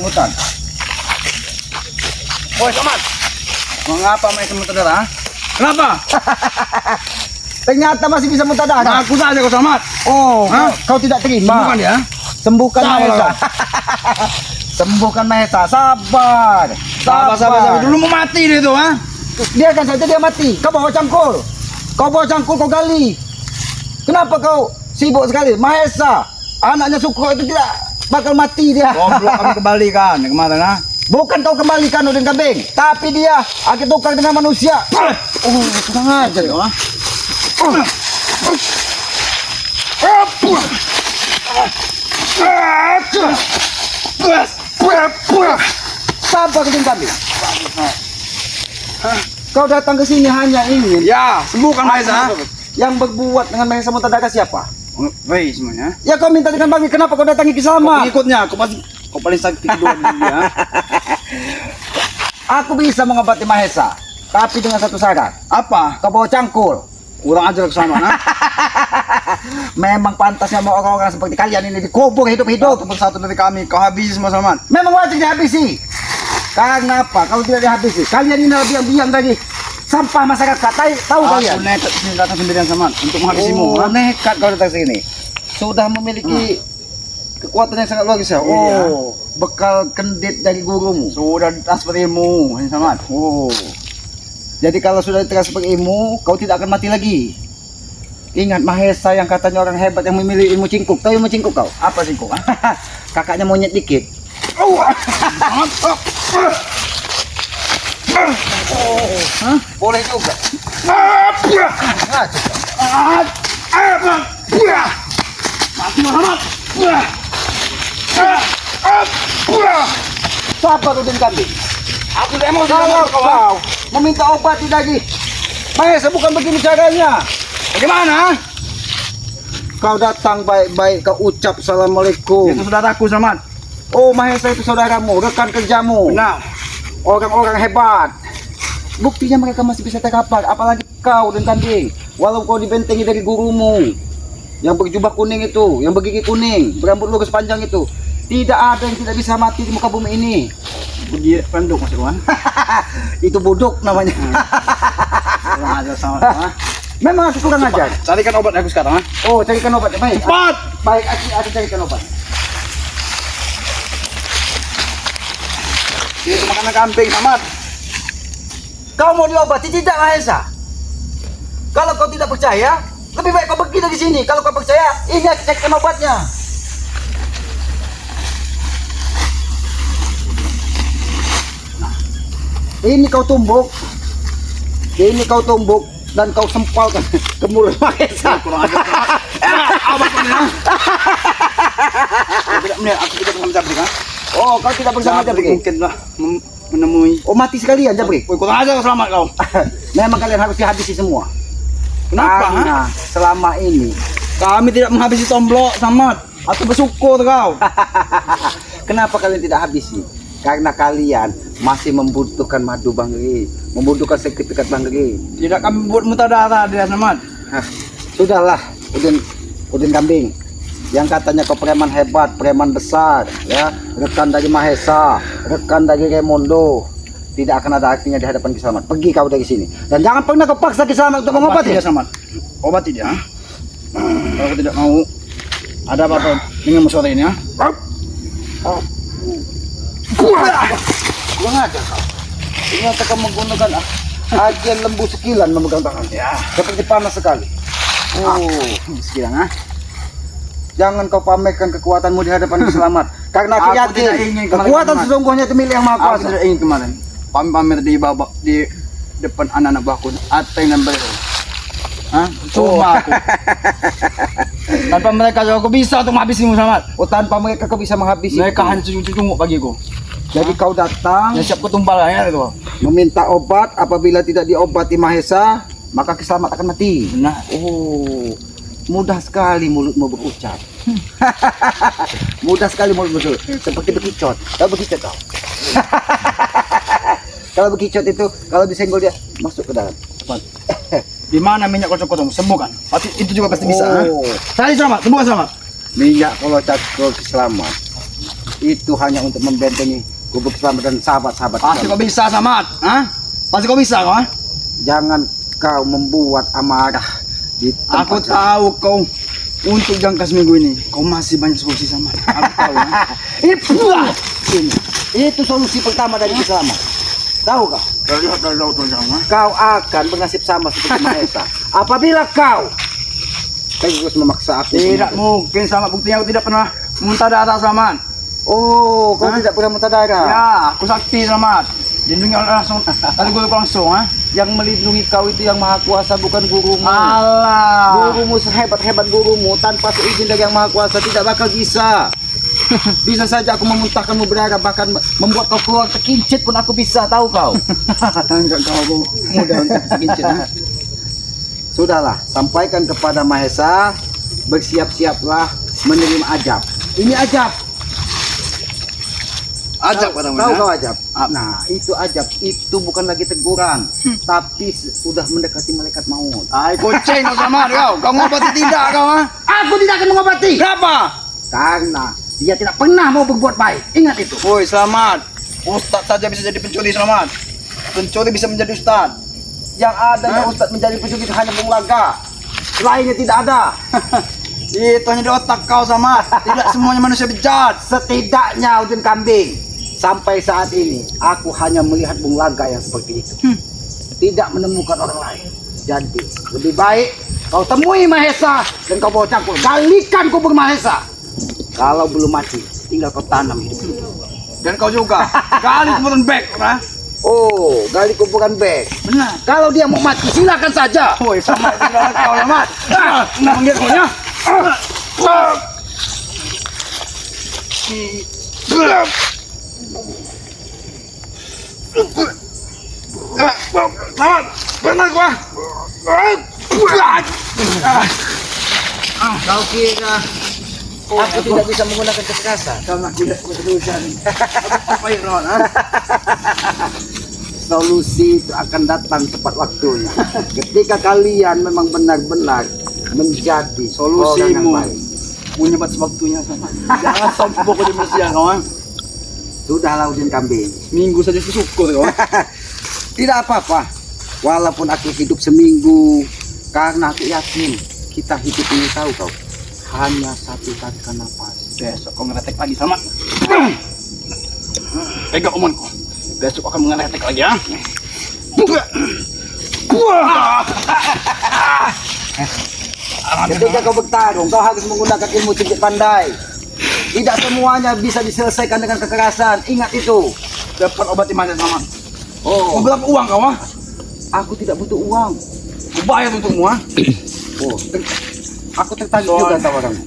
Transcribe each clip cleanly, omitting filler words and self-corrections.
hutan. Woi, Samad. Mengapa main sama saudara? Kenapa? Ternyata masih bisa muntah darah. Aku saja kau Samad. Oh, Hah? kau tidak terima. Bukan ya? Sembuhkan Sabar, Mahesa. Sembuhkan Mahesa. Sabar. Sabar. Dulu mau mati dia tuh, ha? Biarkan saja dia mati. Kau bawa cangkul. Kau bawa cangkul, kau gali. Kenapa kau sibuk sekali? Mahesa, anaknya Sukro itu tidak bakal mati dia. Goblok kami kembalikan kemarin, ha? Bukan kau kembalikan Udin Kambing, tapi dia akan tukar dengan manusia. Oh, tenang aja kau, ha? Sabar Udin Kambing. Kau datang ke sini hanya ingin Ya, sembuhkan Mahesa. yang berbuat dengan Mahesa Mutadaka siapa? Baik semuanya. Ya kau minta dengan Bang, kenapa kau datangi ke sama? Pengikutnya, kau paling sakti kedua di dunia. Aku bisa mengobati Mahesa, tapi dengan satu syarat. Apa? Kau bawa cangkul. Kurang ajar ke sana, ha? Memang pantasnya mau orang-orang seperti kalian ini dikubur hidup-hidup. Satu persatu dari kami, kau habisi semua Samad. Memang wajib dihabisi. Karena apa? Kalau tidak dihabisi, kalian ini adalah biang-biang dari sampah masyarakat. Tahu kalian? Aku nekat sini datang sendirian Samad untuk menghabisimu, Oh, ha? nekat kau datang sini. Sudah memiliki kekuatan yang sangat luar biasa. Iya. Oh, bekal kendit dari gurumu. Sudah transfer ilmu, Samad. Oh. Jadi kalau sudah ditransfer ilmu, kau tidak akan mati lagi. Ingat Mahesa yang katanya orang hebat yang memilih ilmu cingkuk. Tahu ilmu cingkuk kau? Apa sih kau, ha? Kakaknya monyet dikit. Hah? Boleh juga. Mati Muhammad. Sabar Udin Kambing. Aku tidak mau Kalau kau meminta obat lagi, Mahesa bukan begini caranya. Bagaimana? Kau datang baik-baik, kau ucap assalamualaikum. Itu saudaraku Samad. Oh, Mahesa itu saudaramu, rekan kerjamu, Benar. orang-orang hebat. Buktinya mereka masih bisa terkapar, apalagi kau dan Kambing. Walau kau dibentengi dari gurumu, yang berjubah kuning itu, yang bergigi kuning, berambut lurus panjang itu, tidak ada yang tidak bisa mati di muka bumi ini. Dia penduk Mas Irwan. Itu buduk namanya. Kurang ajar Samad, ha? Memang aku kurang ajar. Carikan obat aku sekarang, ha? Oh, carikan obat. Baik. Cepat! Baik, aku carikan obat. Itu makanan kambing Samad. Kau mau diobati tidak, Mahesa? Kalau kau tidak percaya, lebih baik kau pergi dari sini. Kalau kau percaya, ini aku carikan obatnya. Ini kau tumbuk. Ini kau tumbuk dan kau sempalkan ke mulut Mahesa. Kurang ajar Samad. Obat kau ni, ha? Aku tidak pernah mencabik, ha? Oh, kau tidak bersama Jabrik Jabrik. mungkinlah menemui. Oh, mati sekalian Jabrik. Woi, kurang ajar Samad kau. Memang kalian harus dihabisi semua. Kenapa, ha? Karena selama ini Kami tidak menghabisi tomblok Samad. Atau bersyukur kau. kenapa kalian tidak habisi? Karena kalian masih membutuhkan madu Bang Geri, membutuhkan sertifikat Bang Geri. Tidak kami buat muntah darah dia Samad. Sudahlah, Udin Kambing. Yang katanya kau preman hebat, preman besar, ya, rekan dari Mahesa, rekan dari Raimundo. Tidak akan ada artinya di hadapan Kisamat. Pergi kau dari sini. Dan jangan pernah kau paksa Kisamat untuk mengobati dia Samad. Obati dia, ha? Kalau aku tidak mau ada apa-apa dengan sore ini, ha? Kurang ajar kau. Ternyata kau menggunakan ajian lembu sekilan memegang tangan. Ya. Seperti panas sekali. Oh, Sekian, ha? jangan kau pamerkan kekuatanmu di hadapan Selamat. Karena aku Aku yakin tidak ingin kemarin kekuatan kemarin. sesungguhnya itu milik yang Maha Aku Kuasa. tidak ingin kemarin pamer di babak di depan anak-anak bakun Ateng dan Beliau. Hah? Cuma aku. Tanpa mereka aku bisa untuk menghabisimu Samad. Oh, tanpa mereka kau bisa menghabisi. Mereka hanya cucu-cucu bagiku. Jadi kau datang Ya siap kutumpal ya itu. meminta obat, apabila tidak diobati Mahesa, maka Kisamat akan mati. Benar. Oh, mudah sekali mulutmu berucap. Mudah sekali mulutmu seperti bekicot. Kau bekicot kau. Kalau bekicot itu, kalau disenggol dia masuk ke dalam. Cepat. Di mana minyak kocok-kocok sembuhkan. Pasti itu juga pasti bisa. Oh. Cari Samad, sembuhkan Samad. Minyak kalau cakul Selamat Itu hanya untuk membentengi gubuk keselamatan dan sahabat-sahabat. Pasti kau Islam. bisa Samad. Pasti kau bisa kau. Jangan kau membuat amarah di Aku tempat tahu kau untuk jangka seminggu ini kau masih banyak solusi Samad. Aku tahu. ini. Itu solusi pertama dari Islam. Tahu kau? Kau akan bernasib sama seperti Mahesa. Apabila kau terus memaksa aku. Tidak mungkin Samad, buktinya aku tidak pernah muntah darah Samad. Oh, kau tidak pernah muntah darah. Ya, aku sakti Samad. Dilindungi oleh langsung. Tadi gue langsung, Yang melindungi kau itu yang maha kuasa, bukan gurumu. Alah. Gurumu sehebat-hebat gurumu, tanpa seizin dari yang maha kuasa tidak bakal bisa. Bisa saja aku memuntahkanmu berdarah, bahkan membuat kau keluar terkincit pun aku bisa, tahu kau. Enggak kau mudah untuk terkincit. Sudahlah, sampaikan kepada Mahesa, bersiap-siaplah menerima ajab. Ini ajab. Ajab Tahu katamu. kau ajab? Nah, itu ajab. Itu bukan lagi teguran, tapi sudah mendekati malaikat maut. Ai kucing kau Samad kau. Kau ngobati tidak kau Aku tidak akan mengobati. Kenapa? Karena dia tidak pernah mau berbuat baik. Ingat itu. Woi, selamat. Ustaz saja bisa jadi pencuri, selamat. Pencuri bisa menjadi ustaz. Yang ada yang Ustadz menjadi pencuri itu hanya Bung Laga. Lainnya tidak ada. Itu hanya di otak kau sama. Tidak semuanya manusia bejat. Setidaknya Udin Kambing, sampai saat ini aku hanya melihat Bung Laga yang seperti itu. Tidak menemukan orang lain. Jadi lebih baik kau temui Mahesa dan kau bawa cangkul. Galikan kubur Mahesa. Kalau belum mati, tinggal kau tanam hidup. Dan kau juga. Kali kemudian back, Oh, gali kuburan bek. Benar. Kalau dia mau mati, silakan saja. Woi, sama tidak kau lama. Nah, panggil kau nya. Selamat, benar gua. Kau kira aku tidak bisa menggunakan kekerasan? Sama tidak keterusan. Apa ya, Ron? Solusi itu akan datang tepat waktunya. Ketika kalian memang benar-benar menjadi orang yang Solusimu baik. punya batas waktunya sama. Jangan sampai pokoknya Malaysia kawan. Sudahlah Udin Kambing. Minggu saja syukur kawan. Tidak apa-apa. Walaupun aku hidup seminggu, karena aku yakin kita hidup ini, tahu kau, hanya satu tarikan nafas. Besok kau ngeretek lagi sama. Pegang omonku. Besok akan mengeretek lagi ya. Ketika kau bertarung, kau harus menggunakan ilmu cincin pandai. Tidak semuanya bisa diselesaikan dengan kekerasan. Ingat itu. Dapat obat iman sama. Oh, Berapa uang kau? aku tidak butuh uang. Aku bayar untukmu ah. Oh, aku tertarik juga tawaranmu.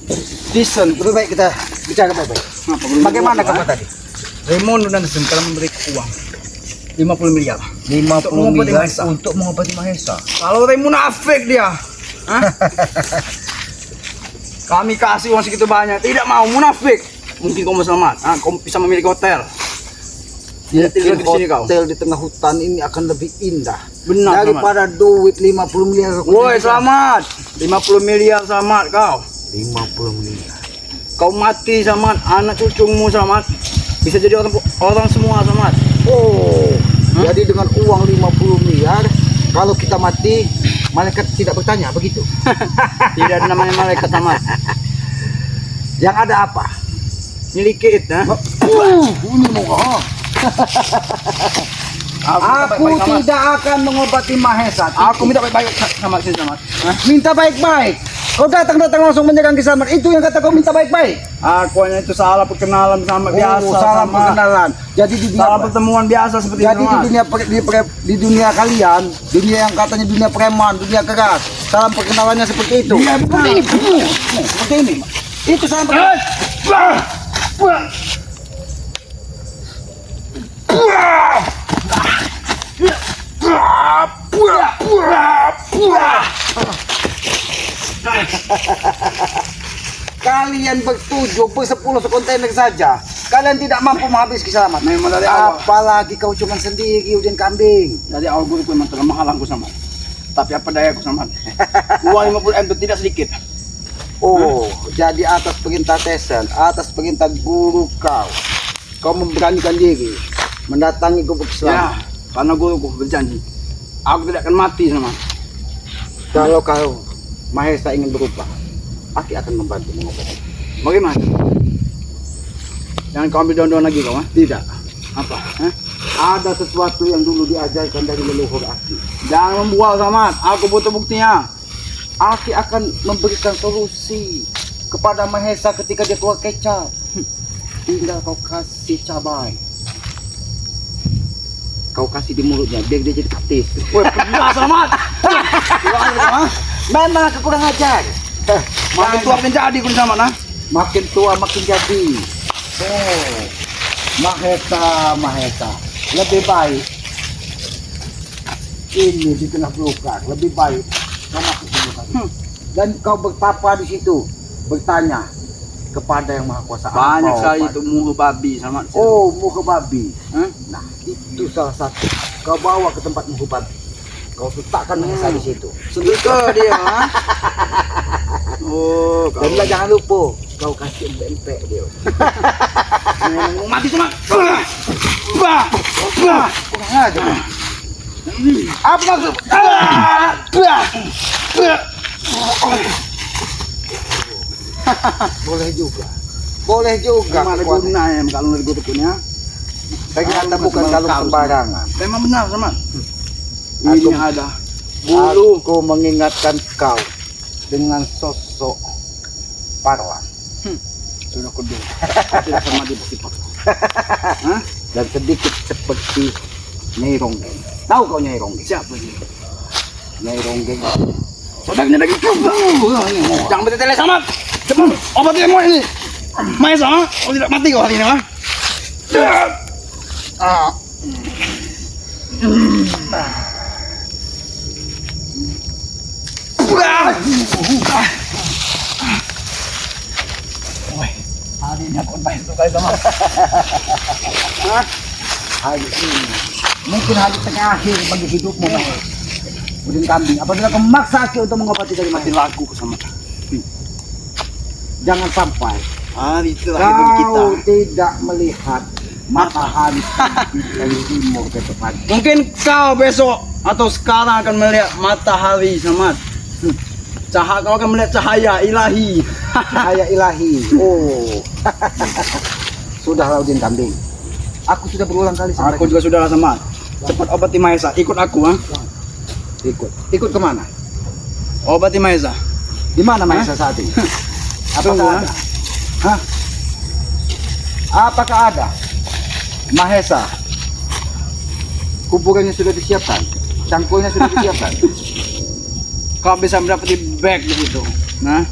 Listen. Lebih baik kita bicara baik-baik. Bagaimana kamu tadi? Raymond dan Nassim telah memberi uang 50 miliar. 50 mengobati miliar Mahesa. untuk mengobati Mahesa. Kalau Raymond munafik dia. Hah? Kami kasih uang segitu banyak, tidak mau munafik. Mungkin kau mau selamat, kau bisa memiliki hotel. Tidak tidur di sini kau. Hotel di tengah hutan ini akan lebih indah Benar, daripada duit 50 miliar. Woi, selamat. 50 miliar selamat kau. 50 miliar. Kau mati selamat, anak cucumu selamat. Bisa jadi orang semua selamat. Oh, jadi dengan uang 50 miliar, kalau kita mati, malaikat tidak bertanya, begitu? Tidak ada namanya malaikat selamat. Yang ada apa? Miliki itu. Ini mau. Aku tidak akan mengobati Mahesa. Aku minta baik-baik sama sini selamat. Minta baik-baik. Kau datang-datang langsung menyerang Kisaman. Itu yang kata kau minta baik-baik. Aku hanya itu salah perkenalan sama biasa. Salam sama. perkenalan. Jadi di dunia Salah pertemuan biasa seperti Jadi itu. di dunia di dunia kalian, dunia yang katanya dunia preman, dunia keras, salam perkenalannya seperti itu. Iya, benar. Seperti ini. Seperti ini. Itu salam perkenalan. Kalian bertujuh, bersepuluh sekontainer saja. Kalian tidak mampu menghabis Kisaman. Memang dari awal. Apalagi kau cuma sendiri, Udin Kambing. Dari awal guruku memang telah menghalangku sama. Tapi apa dayaku sama. Uang 50 M itu tidak sedikit. Oh, jadi atas perintah Tesen, atas perintah guru kau, kau memberanikan diri mendatangi gubuk Islam. Ya, karena guruku berjanji. Aku tidak akan mati sama. Kalau kau Mahesa ingin berubah, Aki akan membantu mengobati. Bagaimana? Jangan kau ambil daun-daun lagi kau, ha? Tidak. Apa? Hah? Ada sesuatu yang dulu diajarkan dari leluhur Aki. Jangan membual Samad. Aku butuh buktinya. Aki akan memberikan solusi kepada Mahesa ketika dia keluar kecap. Tinggal kau kasih cabai. Kau kasih di mulutnya biar dia jadi petis. Woi, pergilah Samad. Memang aku kurang ajar. Makin tua makin jadi kun Samad, ha? Makin tua makin jadi. Oh, Mahesa. Lebih baik ini di tengah belukar. Lebih baik kau masuk di belukar. Dan kau bertapa di situ, bertanya kepada yang maha kuasa. Banyak Apa sekali obat? itu muka babi Samad. Oh, muka babi. Hah? Nah, itu salah satu. Kau bawa ke tempat muka babi. Kau letakkan Mahesa di situ. Sedekah dia, ha? Oh, Dan kau jangan lupa kau kasih empek dia. mati Samad. Bah. Kurang aja. Apa maksud? Boleh juga. Boleh juga. Mana kekuatan. gunanya kalau nggak dikutukin ya? Bagi anda bukan kalau sembarangan. Memang benar Samad. Aku- Ini ada bulu. Aku mengingatkan kau dengan sosok Parwan Sudah kedua. Tidak sama di bersifat. Hah? dan sedikit seperti Nyai Ronggeng. Tahu kau Nyai Ronggeng? Siapa sih? Nyai Ronggeng. Sodaknya lagi coba. Jangan bertele Samad. Cepat obati semua ini. Mahesa, ha? Kau tidak mati kau hari ini, ha? Ah. Hari ini aku baik sekali sama. Hari ini mungkin hari terakhir bagi hidupmu, Mahesa. Udin kambing. Apabila kau memaksa Aki untuk mengobati dari Mati mati, laku sama. jangan sampai Hari terakhir bagi kita. kau tidak melihat matahari dari timur ke depan. Mungkin kau besok atau sekarang akan melihat matahari Samad. Cahaya kau akan melihat cahaya ilahi. Cahaya ilahi. Oh. Sudahlah Udin kambing. Aku sudah berulang kali Aku juga sudah Samad. Cepat obati Mahesa. Ikut aku, ha? Ikut kemana? Obati Mahesa. Di mana Mahesa saat ini? Tunggu, Apakah ada? Hah? Apakah ada? Mahesa. Kuburannya sudah disiapkan. Cangkulnya sudah disiapkan. Kau bisa mendapati bag di situ. Nah,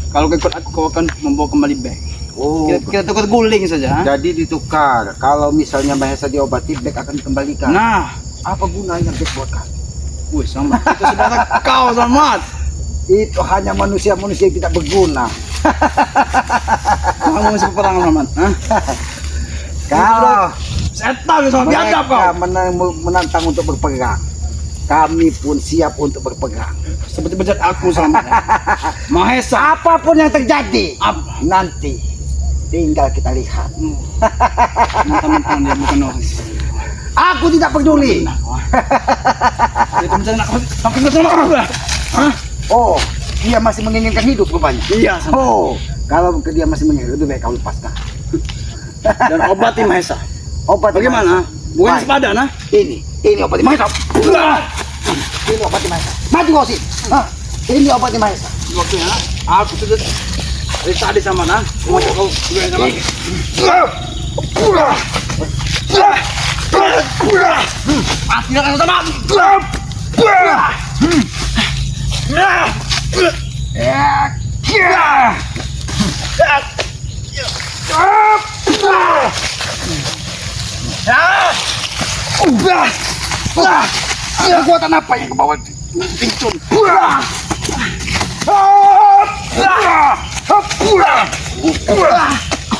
kalau kau ikut aku, kau akan membawa kembali bag. Oh. Kita tukar guling saja. Ha? Jadi ditukar. Kalau misalnya Mahesa diobati, beg akan dikembalikan. Nah, Apa gunanya beg buat kami? wih Samad, itu saudara kau Samad. Itu hanya manusia-manusia yang tidak berguna. Kamu masih peperangan Samad. Hah? Kalau Setan Samad, biadab mereka kau. menantang untuk berperang, kami pun siap untuk berperang. Seperti bejat aku Samad. Mahesa. Apapun yang terjadi, Apa? nanti tinggal kita lihat. Mentang-mentang dia bukan orang. Aku tidak peduli. Itu mencari nak sampai ke sana. Hah? Oh, dia masih menginginkan hidup rupanya. Iya Samad. Oh, kalau dia masih menginginkan, lebih baik kau lepaskan. Dan obati Mahesa. Obat Bagaimana? Bukan Baik. sepadan, ha? Ini obat Mahesa. Ini obat Mahesa. Maju kau sih. Hah? Ini obat Mahesa. Waktunya, aku sudah dari tadi sama nah, macam kau juga sama. Tidak akan sama. Kekuatan apa yang kebawa pincun?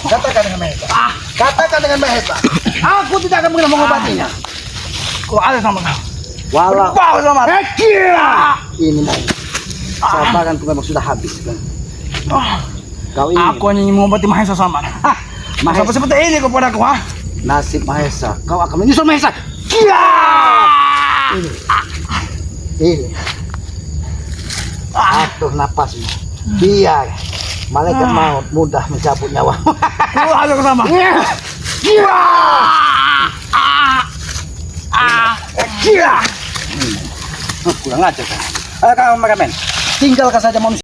Katakan dengan Mahesa. Katakan dengan Mahesa. Aku tidak akan pernah mengobatinya. Kau ada sama kau? Walau Bau sama. ini Mahesa. Sabaranku memang sudah habis kan. Kau ini. Aku hanya ingin mengobati Mahesa sama. Mahesa. Sampai seperti ini kepadaku, ha? Nasib Mahesa, kau akan menyusul Mahesa. Ini. Atur napasmu. Biar malaikat maut mudah mencabut nyawamu. Ayo ke sana. Kurang ajar kan. Kameramen, tinggalkan saja manusia.